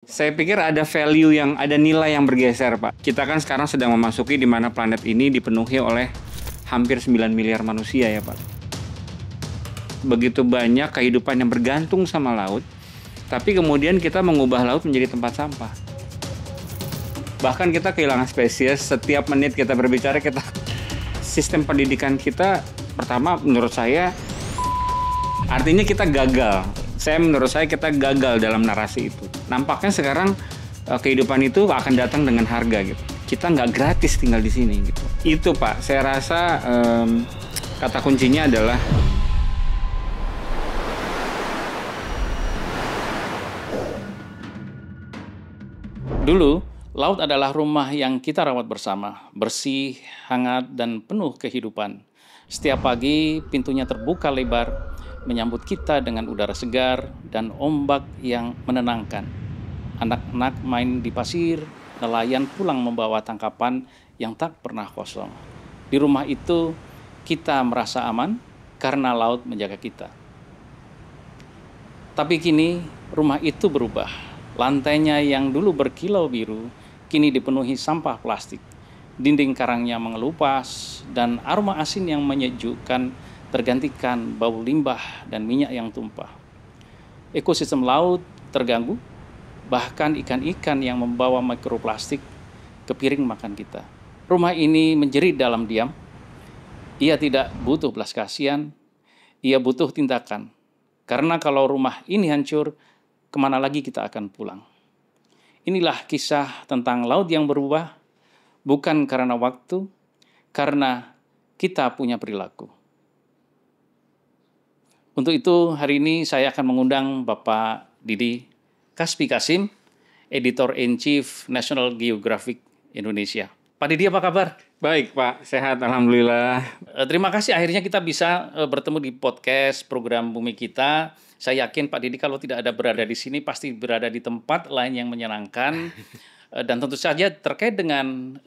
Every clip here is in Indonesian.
Saya pikir ada value ada nilai yang bergeser, Pak. Kita kan sekarang sedang memasuki di mana planet ini dipenuhi oleh hampir 9 miliar manusia ya, Pak. Begitu banyak kehidupan yang bergantung sama laut, tapi kemudian kita mengubah laut menjadi tempat sampah. Bahkan kita kehilangan spesies, setiap menit kita berbicara, sistem pendidikan kita, pertama menurut saya, artinya kita gagal. Menurut saya kita gagal dalam narasi itu. Nampaknya sekarang kehidupan itu akan datang dengan harga gitu. Kita nggak gratis tinggal di sini gitu. Itu Pak, saya rasa kata kuncinya adalah Dulu, laut adalah rumah yang kita rawat bersama, bersih, hangat, dan penuh kehidupan. Setiap pagi, pintunya terbuka lebar, menyambut kita dengan udara segar dan ombak yang menenangkan. Anak-anak main di pasir, nelayan pulang membawa tangkapan yang tak pernah kosong. Di rumah itu, kita merasa aman karena laut menjaga kita. Tapi kini, rumah itu berubah. Lantainya yang dulu berkilau biru, kini dipenuhi sampah plastik. Dinding karangnya mengelupas, dan aroma asin yang menyejukkan tergantikan bau limbah dan minyak yang tumpah. Ekosistem laut terganggu, bahkan ikan-ikan yang membawa mikroplastik ke piring makan kita. Rumah ini menjerit dalam diam. Ia tidak butuh belas kasihan, ia butuh tindakan. Karena kalau rumah ini hancur, kemana lagi kita akan pulang? Inilah kisah tentang laut yang berubah, bukan karena waktu, karena kita punya perilaku. Untuk itu, hari ini saya akan mengundang Bapak Didi Kaspi Kasim, Editor-in-Chief National Geographic Indonesia. Pak Didi, apa kabar? baik Pak, sehat alhamdulillah. Terima kasih akhirnya kita bisa bertemu di podcast program Bumi Kita. Saya yakin Pak Didi kalau tidak ada berada di sini pasti berada di tempat lain yang menyenangkan. Dan tentu saja terkait dengan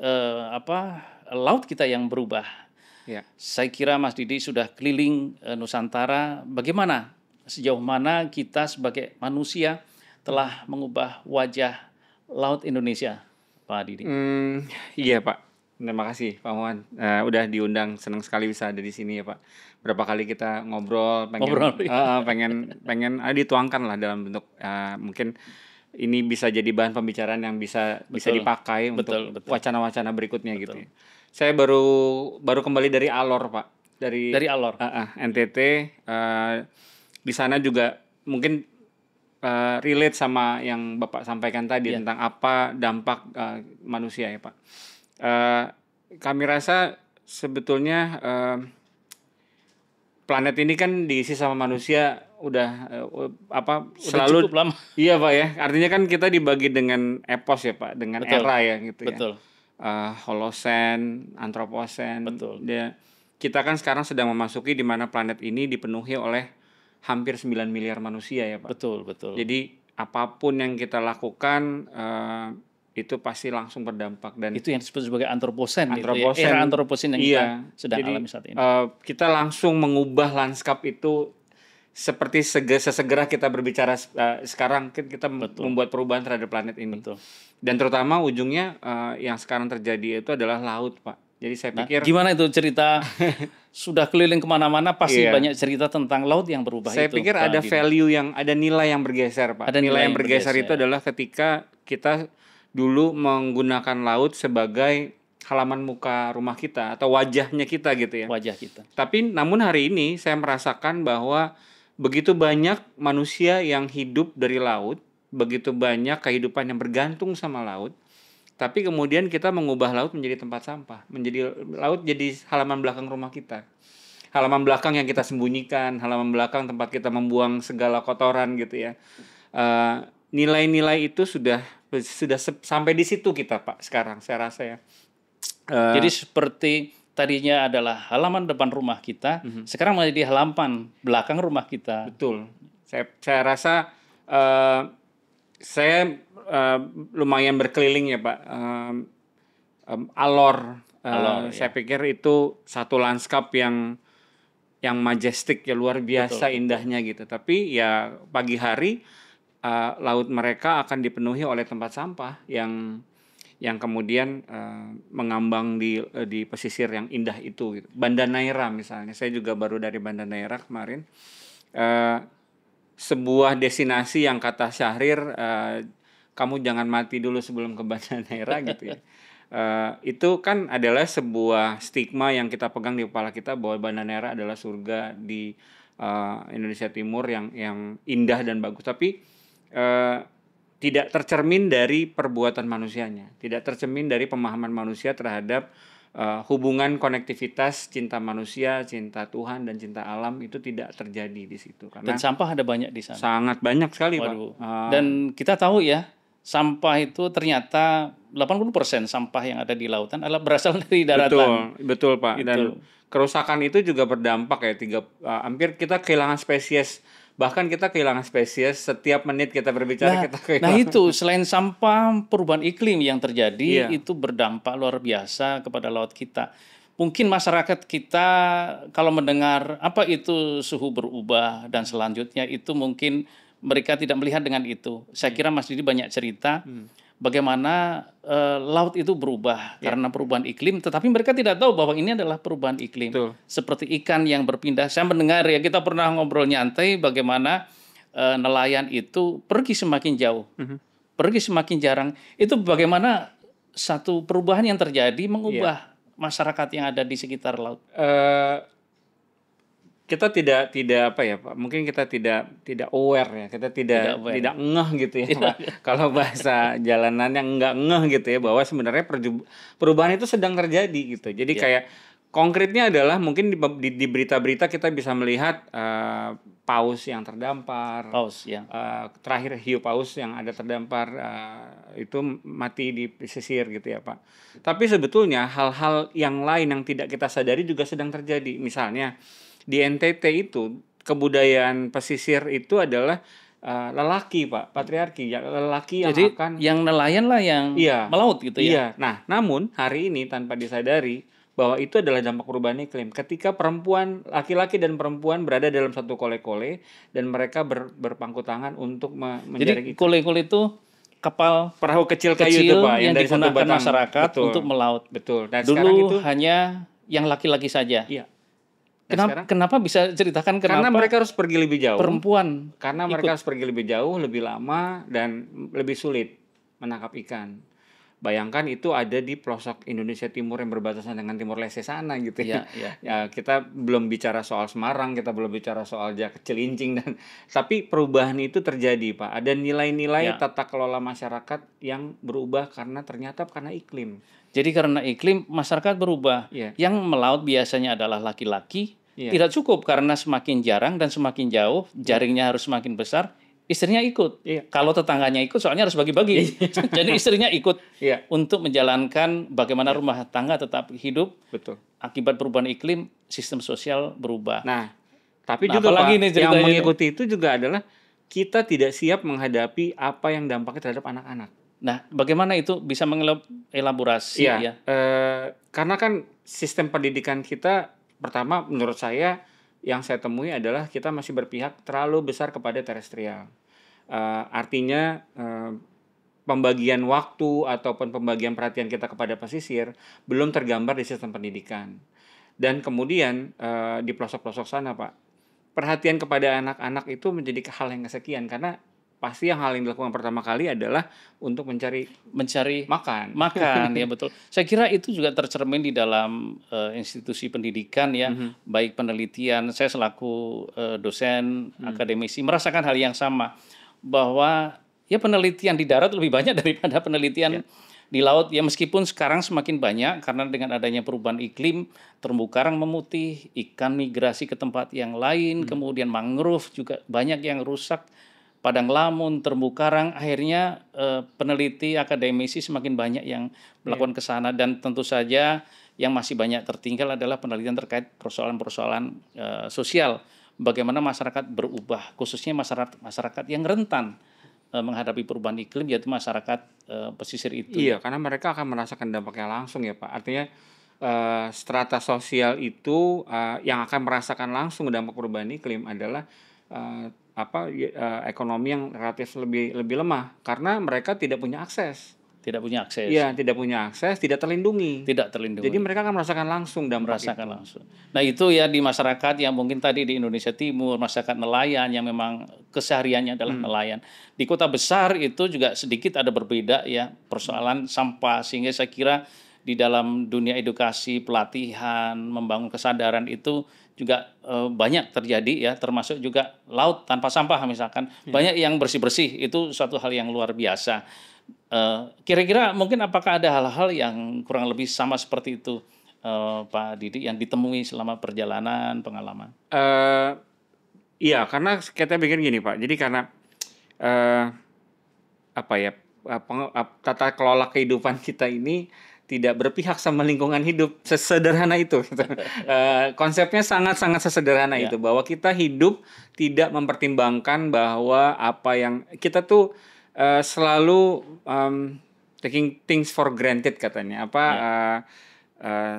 laut kita yang berubah. Ya. Saya kira Mas Didi sudah keliling Nusantara. Bagaimana, sejauh mana kita sebagai manusia telah mengubah wajah laut Indonesia, Pak Didi? Iya Pak, terima kasih Pak Muhammad. Udah diundang, senang sekali bisa ada di sini ya Pak. Berapa kali kita ngobrol, pengen dituangkan lah dalam bentuk mungkin ini bisa jadi bahan pembicaraan yang bisa dipakai untuk wacana-wacana berikutnya gitu ya. Saya baru kembali dari Alor Pak, dari Alor. NTT. Di sana juga mungkin relate sama yang Bapak sampaikan tadi tentang apa dampak manusia ya Pak. Kami rasa sebetulnya planet ini kan diisi sama manusia udah selalu cukup lama. Iya Pak ya. Artinya kan kita dibagi dengan epos ya Pak, dengan era ya gitu ya. Betul. Holosen, Antroposen. Betul. Kita kan sekarang sedang memasuki di mana planet ini dipenuhi oleh hampir 9 miliar manusia ya Pak. Betul. Jadi apapun yang kita lakukan itu pasti langsung berdampak, dan itu yang disebut sebagai antroposen. Era antroposen yang kita sedang alami saat ini. Kita langsung mengubah lanskap itu seperti sesegera kita berbicara sekarang kita membuat perubahan terhadap planet ini. Betul. Dan terutama ujungnya yang sekarang terjadi itu adalah laut Pak. Jadi saya pikir gimana itu cerita sudah keliling kemana-mana pasti banyak cerita tentang laut yang berubah. Saya pikir ada value ada nilai yang bergeser Pak. Nilai yang bergeser itu adalah ketika kita dulu menggunakan laut sebagai halaman muka rumah kita atau wajahnya kita gitu ya. Wajah kita. Tapi namun hari ini saya merasakan bahwa begitu banyak manusia yang hidup dari laut, begitu banyak kehidupan yang bergantung sama laut, tapi kemudian kita mengubah laut menjadi tempat sampah, laut jadi halaman belakang rumah kita. Halaman belakang yang kita sembunyikan, halaman belakang tempat kita membuang segala kotoran gitu ya. Nilai-nilai itu sudah sampai di situ kita Pak sekarang saya rasa ya. Jadi seperti tadinya adalah halaman depan rumah kita, sekarang menjadi halaman belakang rumah kita. Betul. Saya rasa saya lumayan berkeliling ya Pak. Alor. Saya pikir itu satu lanskap yang majestik ya, luar biasa. Betul. Indahnya gitu. Tapi ya pagi hari laut mereka akan dipenuhi oleh tempat sampah yang kemudian mengambang di pesisir yang indah itu gitu. Banda Neira misalnya, saya juga baru dari Banda Neira kemarin. Sebuah destinasi yang kata Syahrir, kamu jangan mati dulu sebelum ke Banda Neira gitu ya. Itu kan adalah sebuah stigma yang kita pegang di kepala kita bahwa Banda Neira adalah surga di Indonesia Timur yang indah dan bagus, tapi tidak tercermin dari perbuatan manusianya, tidak tercermin dari pemahaman manusia terhadap hubungan konektivitas cinta manusia, cinta Tuhan dan cinta alam itu tidak terjadi di situ karena Dan sampah ada banyak di sana. sangat banyak sekali, Waduh. Pak. Dan kita tahu ya, sampah itu ternyata 80% sampah yang ada di lautan adalah berasal dari daratan. Betul Pak. Itu. Dan kerusakan itu juga berdampak ya hampir kita kehilangan spesies. Bahkan kita kehilangan spesies setiap menit kita berbicara kita kehilangan. Nah itu selain sampah, perubahan iklim yang terjadi Iya. itu berdampak luar biasa kepada laut kita. Mungkin masyarakat kita kalau mendengar apa itu suhu berubah dan selanjutnya itu mungkin mereka tidak melihat dengan itu. Saya kira Mas Didi banyak cerita bagaimana laut itu berubah karena perubahan iklim, tetapi mereka tidak tahu bahwa ini adalah perubahan iklim. Betul. Seperti ikan yang berpindah. Saya mendengar ya, kita pernah ngobrol nyantai bagaimana nelayan itu pergi semakin jauh, pergi semakin jarang. Itu bagaimana satu perubahan yang terjadi mengubah masyarakat yang ada di sekitar laut. Kita tidak apa ya Pak, mungkin kita tidak aware ya, kita tidak ngeh gitu ya Pak. Kalau bahasa jalanannya nggak ngeh gitu ya, bahwa sebenarnya perubahan itu sedang terjadi gitu. Jadi kayak konkretnya adalah mungkin di berita-berita kita bisa melihat paus yang terdampar, terakhir hiu paus yang ada terdampar itu mati di pesisir gitu ya Pak. Tapi sebetulnya hal-hal yang lain yang tidak kita sadari juga sedang terjadi. Misalnya di NTT itu kebudayaan pesisir itu adalah lelaki Pak, patriarki, lelaki yang jadi, akan yang nelayan lah yang melaut gitu ya. Iya. Nah, namun hari ini tanpa disadari bahwa itu adalah dampak perubahan iklim. Ketika perempuan, laki-laki dan perempuan berada dalam satu kole-kole dan mereka berpangku tangan untuk menjaring Jadi kole-kole itu kapal perahu kecil kayu itu Pak, yang dari satu digunakan batang masyarakat untuk melaut. Betul. Dan dulu sekarang itu hanya yang laki-laki saja. Iya. Kenapa bisa ceritakan kenapa? Karena mereka harus pergi lebih jauh. Perempuan. Karena mereka harus pergi lebih jauh, lebih lama dan lebih sulit menangkap ikan. Bayangkan itu ada di pelosok Indonesia Timur yang berbatasan dengan Timor Leste sana gitu ya. Ya, kita belum bicara soal Semarang, kita belum bicara soal Cilincing tapi perubahan itu terjadi Pak. Ada nilai-nilai tata kelola masyarakat yang berubah karena iklim. Jadi karena iklim masyarakat berubah. Yang melaut biasanya adalah laki-laki. Tidak cukup karena semakin jarang dan semakin jauh, jaringnya harus semakin besar. Istrinya ikut. Kalau tetangganya ikut, soalnya harus bagi-bagi. Jadi istrinya ikut untuk menjalankan bagaimana rumah tangga tetap hidup. Betul. Akibat perubahan iklim, sistem sosial berubah. Nah, tapi juga Pak, yang mengikuti itu juga adalah kita tidak siap menghadapi apa yang dampaknya terhadap anak-anak. Nah, bagaimana itu bisa mengelaborasi? Karena kan sistem pendidikan kita, pertama menurut saya yang saya temui adalah kita masih berpihak terlalu besar kepada terestrial. Artinya pembagian waktu ataupun pembagian perhatian kita kepada pesisir belum tergambar di sistem pendidikan. Dan kemudian di pelosok-pelosok sana Pak, perhatian kepada anak-anak itu menjadi hal yang kesekian karena pasti hal yang dilakukan pertama kali adalah untuk mencari makan. Ya betul. Saya kira itu juga tercermin di dalam institusi pendidikan ya, baik penelitian. Saya selaku dosen akademisi merasakan hal yang sama bahwa ya penelitian di darat lebih banyak daripada penelitian di laut ya, meskipun sekarang semakin banyak karena dengan adanya perubahan iklim, terumbu karang memutih, ikan migrasi ke tempat yang lain, kemudian mangrove juga banyak yang rusak. Padang lamun, terumbu karang, akhirnya peneliti akademisi semakin banyak yang melakukan ke sana, dan tentu saja yang masih banyak tertinggal adalah penelitian terkait persoalan-persoalan sosial. Bagaimana masyarakat berubah, khususnya masyarakat yang rentan menghadapi perubahan iklim, yaitu masyarakat pesisir itu. Iya, karena mereka akan merasakan dampaknya langsung ya Pak. Artinya strata sosial itu yang akan merasakan langsung dampak perubahan iklim adalah ekonomi yang relatif lebih lemah karena mereka tidak punya akses. Tidak punya akses. Iya, tidak punya akses, tidak terlindungi. Tidak terlindungi. Jadi mereka akan merasakan langsung dampak merasakan itu. langsung. Nah itu ya di masyarakat yang mungkin tadi di Indonesia Timur, masyarakat nelayan yang memang kesehariannya adalah nelayan. Di kota besar itu juga sedikit ada berbeda ya persoalan sampah, sehingga saya kira di dalam dunia edukasi, pelatihan, membangun kesadaran itu juga banyak terjadi ya, termasuk juga laut tanpa sampah misalkan. Banyak yang bersih-bersih, itu suatu hal yang luar biasa. Kira-kira mungkin apakah ada hal-hal yang kurang lebih sama seperti itu, Pak Didi, yang ditemui selama perjalanan pengalaman? Iya, karena kita pikir gini Pak, jadi karena tata kelola kehidupan kita ini tidak berpihak sama lingkungan hidup, sesederhana itu. Konsepnya sangat-sangat sesederhana itu, bahwa kita hidup tidak mempertimbangkan bahwa apa yang kita tuh selalu taking things for granted katanya,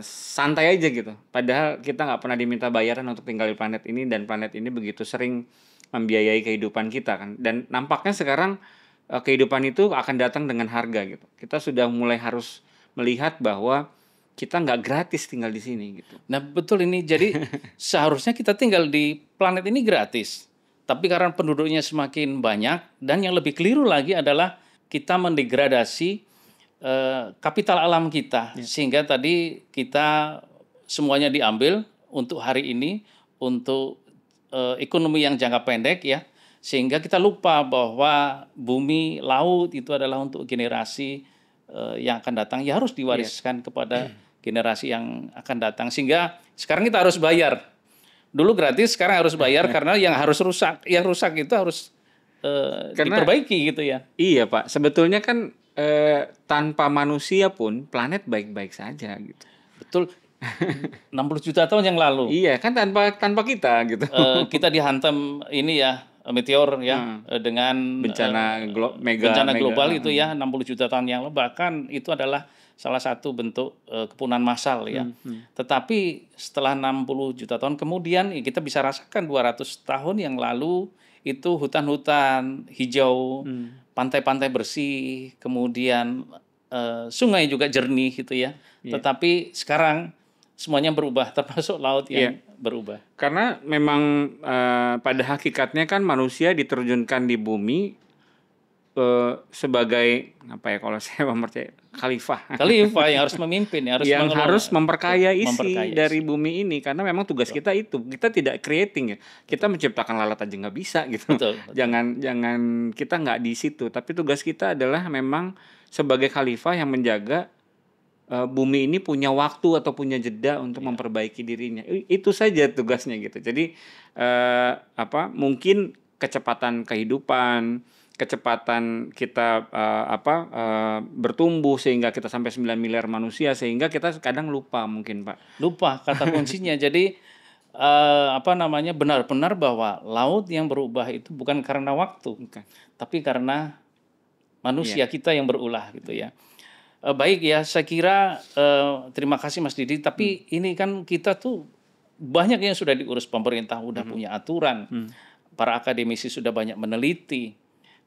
santai aja gitu. Padahal kita nggak pernah diminta bayaran untuk tinggal di planet ini, dan planet ini begitu sering membiayai kehidupan kita kan. Dan nampaknya sekarang kehidupan itu akan datang dengan harga gitu. Kita sudah mulai harus melihat bahwa kita nggak gratis tinggal di sini gitu. Nah betul ini, jadi seharusnya kita tinggal di planet ini gratis. Tapi karena penduduknya semakin banyak, dan yang lebih keliru lagi adalah kita mendegradasi kapital alam kita. Sehingga tadi kita semuanya diambil untuk hari ini, untuk ekonomi yang jangka pendek ya. Sehingga kita lupa bahwa bumi, laut itu adalah untuk generasi yang akan datang, ya harus diwariskan kepada generasi yang akan datang. Sehingga sekarang kita harus bayar. Dulu gratis, sekarang harus bayar karena yang rusak itu harus diperbaiki gitu ya. Iya Pak, sebetulnya kan tanpa manusia pun planet baik-baik saja gitu. Betul. 60 juta tahun yang lalu. Iya kan, tanpa kita gitu. Kita dihantam ini ya, meteor ya, dengan bencana global itu ya, 60 juta tahun yang lalu. Bahkan itu adalah salah satu bentuk kepunahan massal ya. Tetapi setelah 60 juta tahun kemudian kita bisa rasakan 200 tahun yang lalu itu hutan-hutan hijau, pantai-pantai bersih, kemudian sungai juga jernih gitu ya. Tetapi sekarang semuanya berubah, termasuk laut yang berubah. Karena memang pada hakikatnya kan manusia diterjunkan di bumi sebagai kalau saya mempercayai khalifah yang harus memimpin, yang harus memperkaya isi dari bumi ini, karena memang tugas kita itu, kita tidak creating ya, kita menciptakan lalat aja nggak bisa gitu. Betul. Jangan kita nggak di situ, tapi tugas kita adalah memang sebagai khalifah yang menjaga bumi ini punya waktu atau punya jeda untuk memperbaiki dirinya. Itu saja tugasnya gitu. Jadi mungkin kecepatan kehidupan, kecepatan kita bertumbuh sehingga kita sampai 9 miliar manusia, sehingga kita kadang lupa mungkin Pak. Lupa kata kuncinya. Jadi benar-benar bahwa laut yang berubah itu bukan karena waktu, tapi karena manusia kita yang berulah gitu ya. Baik ya, saya kira terima kasih Mas Didi. Tapi ini kan kita tuh banyak yang sudah diurus pemerintah, udah punya aturan. Para akademisi sudah banyak meneliti.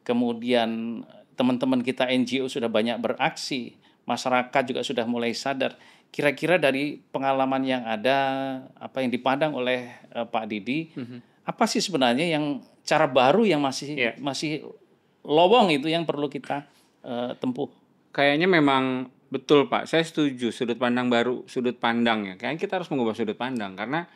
Kemudian teman-teman kita NGO sudah banyak beraksi. Masyarakat juga sudah mulai sadar. Kira-kira dari pengalaman yang ada, apa yang dipandang oleh Pak Didi, apa sih sebenarnya yang cara baru yang masih lowong itu yang perlu kita tempuh? Kayaknya memang betul Pak, saya setuju, sudut pandang baru, sudut pandang ya. Kayaknya kita harus mengubah sudut pandang, karena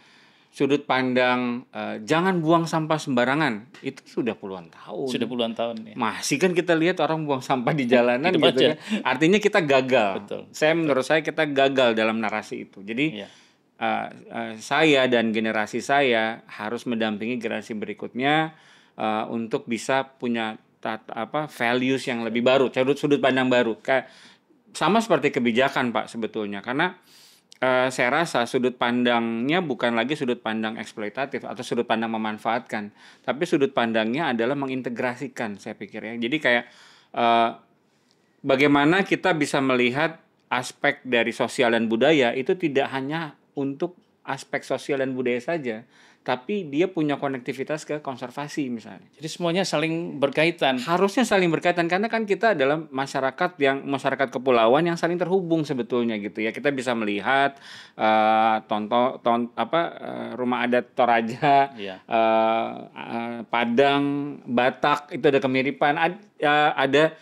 sudut pandang jangan buang sampah sembarangan itu sudah puluhan tahun. Sudah puluhan tahun ya. Masih kan kita lihat orang buang sampah di jalanan gitu kan. Artinya kita gagal. Betul. Menurut saya kita gagal dalam narasi itu. Jadi saya dan generasi saya harus mendampingi generasi berikutnya untuk bisa punya values yang lebih baru, sudut pandang baru. Sama seperti kebijakan Pak sebetulnya, karena saya rasa sudut pandangnya bukan lagi sudut pandang eksploitatif atau sudut pandang memanfaatkan, tapi sudut pandangnya adalah mengintegrasikan, saya pikir ya. Jadi kayak bagaimana kita bisa melihat aspek dari sosial dan budaya itu tidak hanya untuk aspek sosial dan budaya saja, tapi dia punya konektivitas ke konservasi misalnya. Jadi semuanya saling berkaitan. Harusnya saling berkaitan karena kan kita adalah masyarakat kepulauan yang saling terhubung sebetulnya gitu ya. Kita bisa melihat rumah adat Toraja, Iya. Padang, Batak itu ada kemiripan. Ada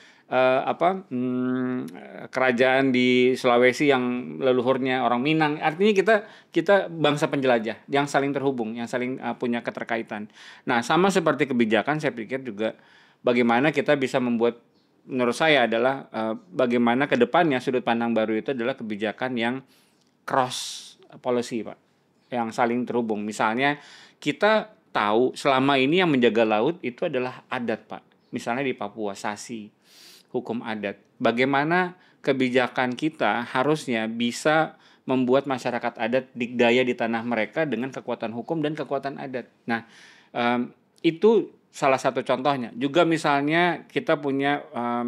kerajaan di Sulawesi yang leluhurnya orang Minang. Artinya kita bangsa penjelajah yang saling terhubung, yang saling punya keterkaitan. Nah, sama seperti kebijakan, saya pikir juga bagaimana kita bisa membuat, menurut saya adalah bagaimana ke depannya sudut pandang baru itu adalah kebijakan yang cross policy, Pak, yang saling terhubung. Misalnya kita tahu selama ini yang menjaga laut itu adalah adat, Pak. Misalnya di Papua, Sasi, hukum adat. Bagaimana kebijakan kita harusnya bisa membuat masyarakat adat dikdaya di tanah mereka dengan kekuatan hukum dan kekuatan adat. Nah, itu salah satu contohnya. Juga misalnya kita punya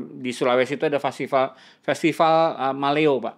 di Sulawesi itu ada festival Maleo, Pak.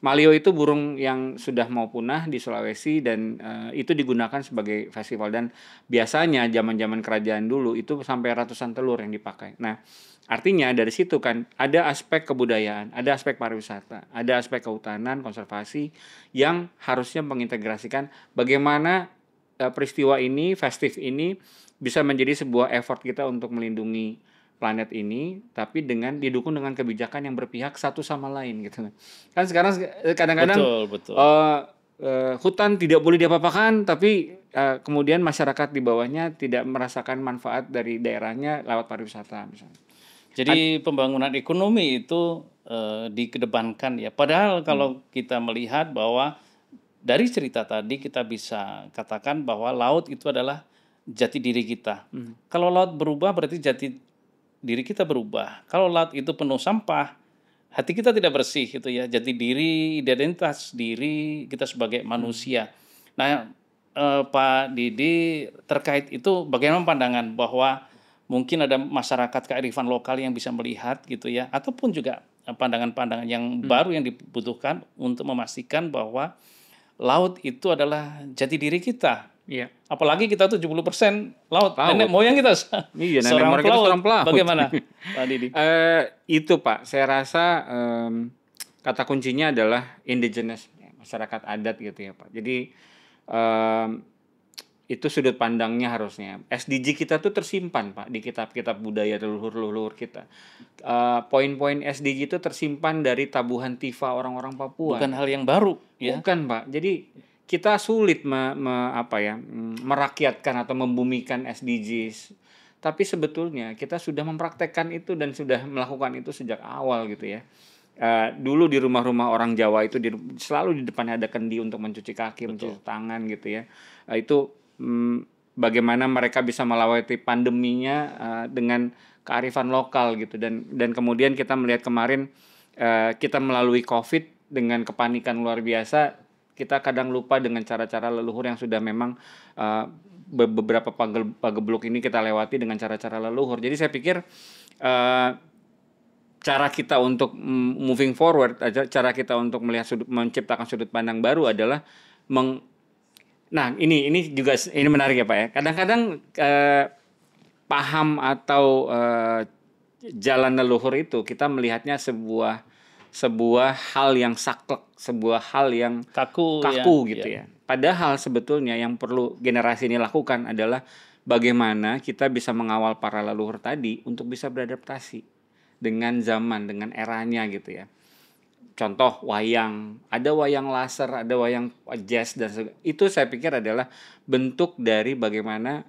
Maleo itu burung yang sudah mau punah di Sulawesi dan itu digunakan sebagai festival, dan biasanya zaman-zaman kerajaan dulu itu sampai ratusan telur yang dipakai. Nah, artinya dari situ kan ada aspek kebudayaan, ada aspek pariwisata, ada aspek kehutanan, konservasi yang harusnya mengintegrasikan bagaimana peristiwa ini, festif ini bisa menjadi sebuah effort kita untuk melindungi planet ini, tapi didukung dengan kebijakan yang berpihak satu sama lain gitu. Kan sekarang kadang-kadang Betul. hutan tidak boleh diapa-apakan, tapi kemudian masyarakat di bawahnya tidak merasakan manfaat dari daerahnya lewat pariwisata misalnya. Jadi pembangunan ekonomi itu dikedepankan ya. Padahal kalau kita melihat bahwa dari cerita tadi kita bisa katakan bahwa laut itu adalah jati diri kita. Kalau laut berubah berarti jati diri kita berubah. Kalau laut itu penuh sampah, hati kita tidak bersih gitu ya. Jati diri, identitas diri kita sebagai manusia. Nah, Pak Didi, terkait itu bagaimana pandangan bahwa mungkin ada masyarakat kearifan lokal yang bisa melihat gitu ya, ataupun juga pandangan-pandangan yang baru yang dibutuhkan untuk memastikan bahwa laut itu adalah jati diri kita. Iya. Apalagi kita 70% laut. Nenek moyang kita seorang pelaut. Bagaimana, Pak Didi? Itu, Pak, saya rasa kata kuncinya adalah indigenous, masyarakat adat gitu ya, Pak. Jadi itu sudut pandangnya harusnya. SDG kita tuh tersimpan, Pak, di kitab-kitab budaya leluhur kita. Poin-poin SDG itu tersimpan dari tabuhan tifa orang-orang Papua. Bukan hal yang baru, ya? Bukan, Pak. Jadi kita sulit merakyatkan atau membumikan SDGs. Tapi sebetulnya kita sudah mempraktekkan itu dan sudah melakukan itu sejak awal gitu ya. Dulu di rumah-rumah orang Jawa itu selalu di depannya ada kendi untuk mencuci kaki, mencuci tangan gitu ya. Itu bagaimana mereka bisa melewati pandeminya dengan kearifan lokal gitu, dan kemudian kita melihat kemarin kita melalui COVID dengan kepanikan luar biasa, kita kadang lupa dengan cara-cara leluhur yang sudah memang beberapa pagebluk ini kita lewati dengan cara-cara leluhur. Jadi saya pikir cara kita untuk moving forward, cara kita untuk menciptakan sudut pandang baru adalah Nah, ini juga menarik ya, Pak ya. Kadang-kadang paham atau jalan leluhur itu kita melihatnya sebuah hal yang saklek, sebuah hal yang kaku gitu ya. Padahal sebetulnya yang perlu generasi ini lakukan adalah bagaimana kita bisa mengawal para leluhur tadi untuk bisa beradaptasi dengan zaman, dengan eranya gitu ya. Contoh wayang, ada wayang laser, ada wayang jazz, dan itu saya pikir adalah bentuk dari bagaimana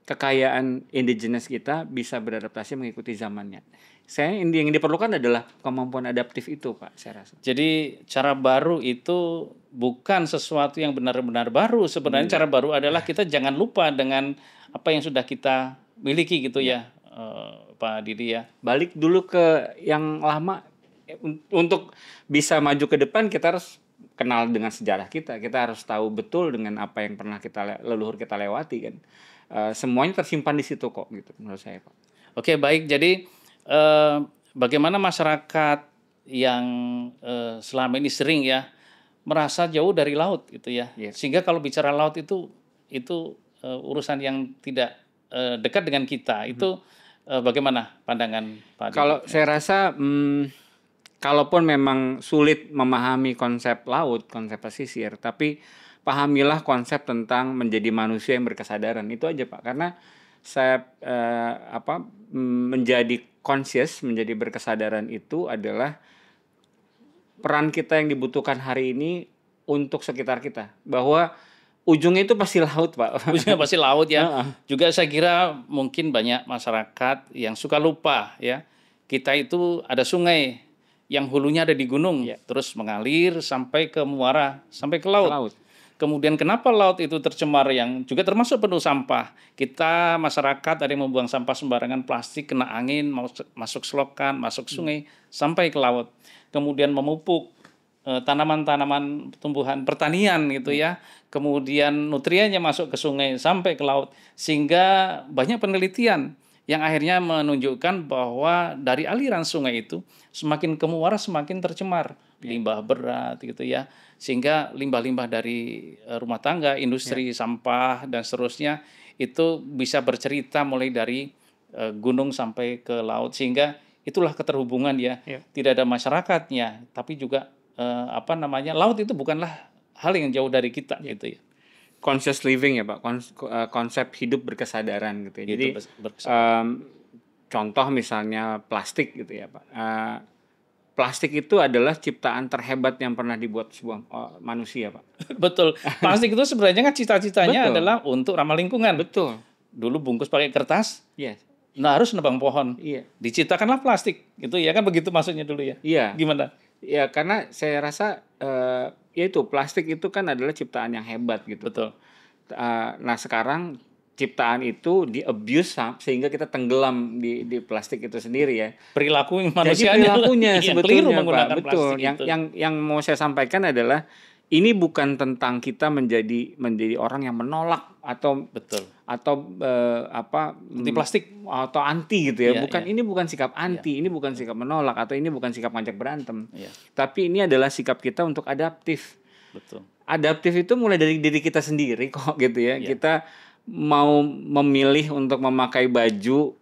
kekayaan indigenous kita bisa beradaptasi mengikuti zamannya. Yang diperlukan adalah kemampuan adaptif itu, Pak, saya rasa. Jadi cara baru itu bukan sesuatu yang benar-benar baru. Sebenarnya cara baru adalah kita jangan lupa dengan apa yang sudah kita miliki gitu ya, Pak Didi ya. Balik dulu ke yang lama. Untuk bisa maju ke depan kita harus kenal dengan sejarah kita. Kita harus tahu betul dengan apa yang pernah leluhur kita lewati kan. Semuanya tersimpan di situ kok gitu menurut saya, Pak. Oke, baik. Jadi bagaimana masyarakat yang selama ini sering ya merasa jauh dari laut gitu ya. Yes. Sehingga kalau bicara laut itu itu urusan yang tidak dekat dengan kita. Itu bagaimana pandangan Pak Didi? Kalau saya rasa kalaupun memang sulit memahami konsep laut, konsep pesisir, tapi pahamilah konsep tentang menjadi manusia yang berkesadaran. Itu aja Pak. Karena saya menjadi conscious, menjadi berkesadaran itu adalah peran kita yang dibutuhkan hari ini untuk sekitar kita. Bahwa ujungnya itu pasti laut Pak. Ujungnya pasti laut ya. Juga saya kira mungkin banyak masyarakat yang suka lupa ya. Kita itu ada sungai yang hulunya ada di gunung, terus mengalir sampai ke muara, sampai ke laut. Kemudian kenapa laut itu tercemar yang juga termasuk penuh sampah? Kita masyarakat ada yang membuang sampah sembarangan, plastik kena angin, masuk selokan, masuk sungai, sampai ke laut. Kemudian memupuk tanaman-tanaman tumbuhan pertanian gitu ya. Kemudian nutriennya masuk ke sungai sampai ke laut. Sehingga banyak penelitian yang akhirnya menunjukkan bahwa dari aliran sungai itu semakin ke muara semakin tercemar. Limbah berat gitu ya. Sehingga limbah-limbah dari rumah tangga, industri, sampah dan seterusnya itu bisa bercerita mulai dari gunung sampai ke laut, sehingga itulah keterhubungan ya. Tidak ada masyarakatnya, tapi juga laut itu bukanlah hal yang jauh dari kita gitu ya. Conscious living ya Pak, konsep hidup berkesadaran gitu ya. Jadi contoh misalnya plastik gitu ya Pak. Plastik itu adalah ciptaan terhebat yang pernah dibuat sebuah manusia Pak. Betul. Plastik itu sebenarnya kan cita-citanya adalah untuk ramah lingkungan. Betul. Dulu bungkus pakai kertas. Iya. Nah harus nebang pohon. Iya. Diciptakanlah plastik. Itu ya kan begitu maksudnya dulu ya. Iya. Gimana? Ya karena saya rasa yaitu plastik itu kan adalah ciptaan yang hebat gitu. Betul. Nah sekarang ciptaan itu di-abuse sehingga kita tenggelam di plastik itu sendiri ya. Perilaku manusia. Jadi perilakunya sebetulnya Pak. Betul. Yang mau saya sampaikan adalah ini bukan tentang kita menjadi orang yang menolak atau anti plastik atau anti gitu ya. Ini bukan sikap anti, ini bukan sikap menolak atau ini bukan sikap ngajak berantem. Tapi ini adalah sikap kita untuk adaptif. Betul. Adaptif itu mulai dari diri kita sendiri kok gitu ya. Kita mau memilih untuk memakai baju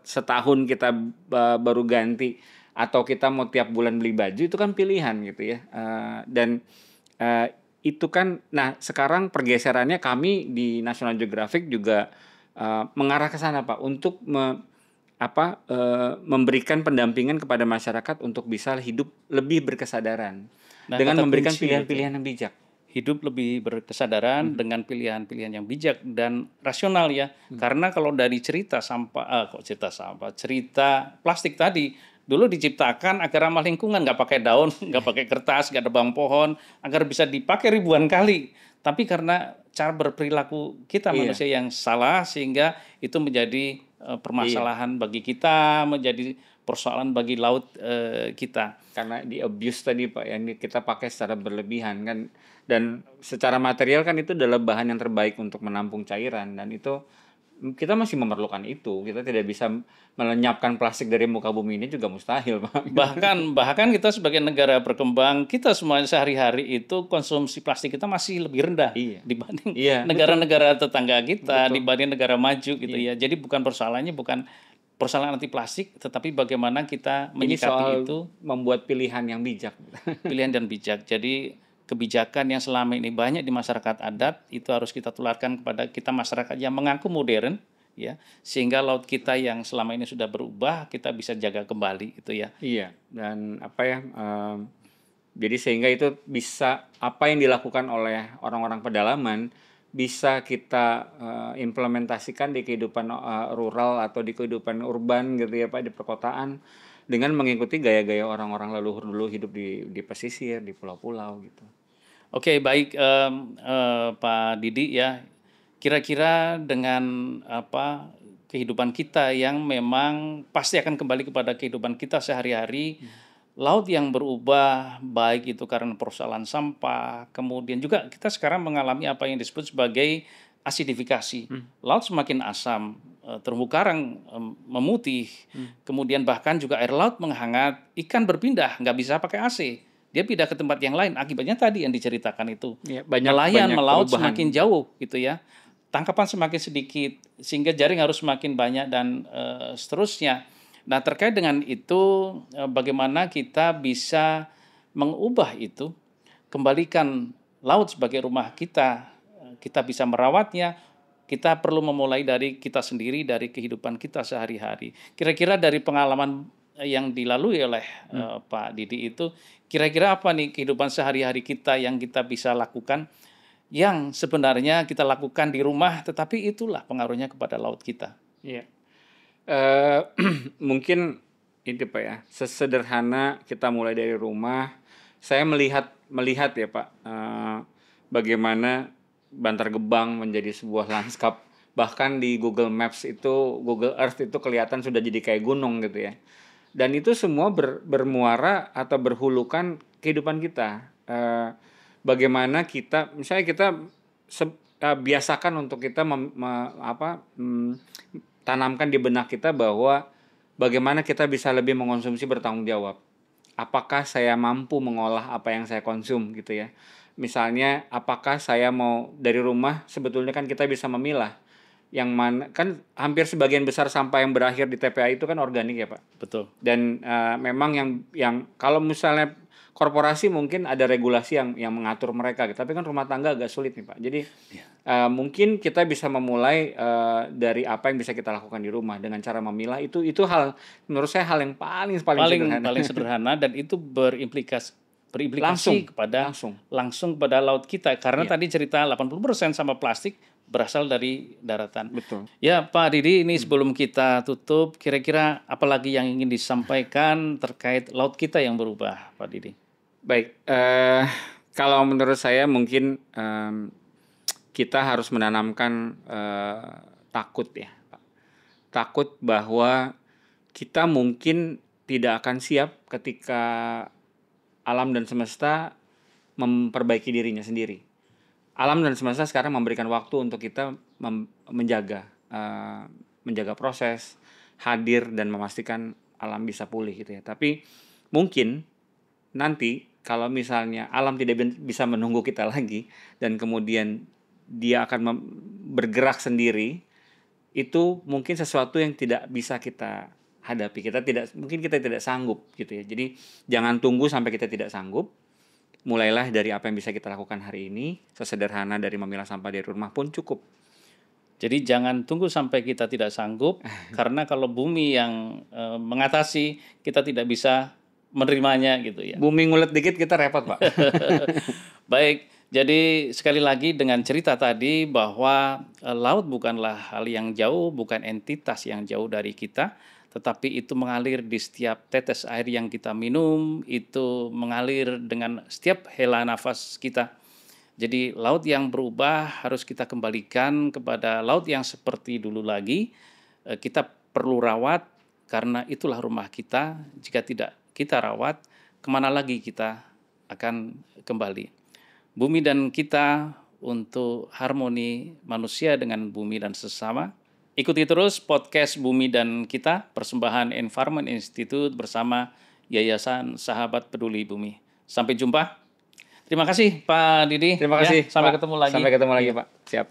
setahun kita baru ganti atau kita mau tiap bulan beli baju, itu kan pilihan gitu ya. Itu kan, nah sekarang pergeserannya kami di National Geographic juga mengarah ke sana Pak, untuk memberikan pendampingan kepada masyarakat untuk bisa hidup lebih berkesadaran dengan memberikan pilihan-pilihan yang bijak. Hidup lebih berkesadaran dengan pilihan-pilihan yang bijak dan rasional ya. Karena kalau dari cerita plastik tadi dulu diciptakan agar ramah lingkungan, nggak pakai daun, nggak pakai kertas, nggak tebang pohon, agar bisa dipakai ribuan kali. Tapi karena cara berperilaku kita manusia yang salah, sehingga itu menjadi permasalahan bagi kita, menjadi persoalan bagi laut kita. Karena di abuse tadi Pak, yang kita pakai secara berlebihan kan, dan secara material kan itu adalah bahan yang terbaik untuk menampung cairan, dan itu kita masih memerlukan itu. Kita tidak bisa melenyapkan plastik dari muka bumi, ini juga mustahil Pak. Bahkan kita sebagai negara berkembang, kita semuanya sehari-hari itu konsumsi plastik kita masih lebih rendah dibanding negara-negara tetangga kita, dibanding negara maju gitu ya. Jadi bukan persoalannya persoalan anti plastik, tetapi bagaimana kita menyikapi itu, membuat pilihan yang bijak. Pilihan dan bijak. Jadi kebijakan yang selama ini banyak di masyarakat adat itu harus kita tularkan kepada kita masyarakat yang mengaku modern ya, sehingga laut kita yang selama ini sudah berubah kita bisa jaga kembali itu ya. Iya, dan jadi sehingga itu bisa, apa yang dilakukan oleh orang-orang pedalaman bisa kita implementasikan di kehidupan rural atau di kehidupan urban gitu ya Pak, di perkotaan, dengan mengikuti gaya-gaya orang-orang leluhur dulu hidup di pesisir, di pulau-pulau gitu. Oke, baik Pak Didi ya. Kira-kira dengan kehidupan kita yang memang pasti akan kembali kepada kehidupan kita sehari-hari, laut yang berubah, baik itu karena persoalan sampah, kemudian juga kita sekarang mengalami apa yang disebut sebagai asidifikasi. Laut semakin asam, terumbu karang memutih, kemudian bahkan juga air laut menghangat, ikan berpindah, nggak bisa pakai AC. dia pindah ke tempat yang lain. Akibatnya tadi yang diceritakan itu, Ya, nelayan melaut perubahan. semakin jauh gitu ya, tangkapan semakin sedikit sehingga jaring harus semakin banyak dan seterusnya. Nah, terkait dengan itu bagaimana kita bisa mengubah itu, kembalikan laut sebagai rumah kita, kita bisa merawatnya. Kita perlu memulai dari kita sendiri, dari kehidupan kita sehari-hari. Kira-kira dari pengalaman yang dilalui oleh Pak Didi itu, kira-kira apa nih kehidupan sehari-hari kita yang kita bisa lakukan, yang sebenarnya kita lakukan di rumah, tetapi itulah pengaruhnya kepada laut kita. Iya. Mungkin itu Pak ya, sesederhana kita mulai dari rumah. Saya melihat ya Pak, bagaimana Bantar Gebang menjadi sebuah lanskap. Bahkan di Google Maps itu, Google Earth itu kelihatan sudah jadi kayak gunung gitu ya. Dan itu semua bermuara atau berhulukan kehidupan kita. Bagaimana kita, misalnya kita biasakan untuk kita tanamkan di benak kita bahwa bagaimana kita bisa lebih mengkonsumsi bertanggung jawab. Apakah saya mampu mengolah apa yang saya konsum gitu ya. Misalnya apakah saya mau dari rumah, sebetulnya kan kita bisa memilah. Yang mana kan hampir sebagian besar sampah yang berakhir di TPA itu kan organik ya Pak. Betul. Dan memang yang kalau misalnya korporasi mungkin ada regulasi yang mengatur mereka, tapi kan rumah tangga agak sulit nih Pak. Jadi mungkin kita bisa memulai dari apa yang bisa kita lakukan di rumah dengan cara memilah. Itu hal, menurut saya hal yang paling sederhana dan itu berimplikasi langsung kepada laut kita, karena tadi cerita 80% sampah plastik berasal dari daratan. Betul. Ya Pak Didi, ini sebelum kita tutup, kira-kira apa lagi yang ingin disampaikan terkait laut kita yang berubah, Pak Didi? Baik, kalau menurut saya mungkin kita harus menanamkan takut ya, Pak. Takut bahwa kita mungkin tidak akan siap ketika alam dan semesta memperbaiki dirinya sendiri. Alam dan semesta sekarang memberikan waktu untuk kita menjaga proses, hadir dan memastikan alam bisa pulih gitu ya. Tapi mungkin nanti kalau misalnya alam tidak bisa menunggu kita lagi dan kemudian dia akan bergerak sendiri, itu mungkin sesuatu yang tidak bisa kita hadapi. Mungkin kita tidak sanggup gitu ya. Jadi jangan tunggu sampai kita tidak sanggup. Mulailah dari apa yang bisa kita lakukan hari ini. Sesederhana dari memilah sampah dari rumah pun cukup. Jadi jangan tunggu sampai kita tidak sanggup, karena kalau bumi yang mengatasi, kita tidak bisa menerimanya gitu ya. Bumi ngulet dikit kita repot Pak. Baik, jadi sekali lagi dengan cerita tadi bahwa laut bukanlah hal yang jauh, bukan entitas yang jauh dari kita, tetapi itu mengalir di setiap tetes air yang kita minum, itu mengalir dengan setiap hela nafas kita. Jadi laut yang berubah harus kita kembalikan kepada laut yang seperti dulu lagi. Kita perlu rawat karena itulah rumah kita. Jika tidak kita rawat, kemana lagi kita akan kembali. Bumi dan kita untuk harmoni manusia dengan bumi dan sesama. Ikuti terus podcast Bumi dan Kita, persembahan Environment Institute bersama Yayasan Sahabat Peduli Bumi. Sampai jumpa. Terima kasih Pak Didi. Terima kasih. Sampai Pak. ketemu lagi. Sampai ketemu lagi Pak. Siap.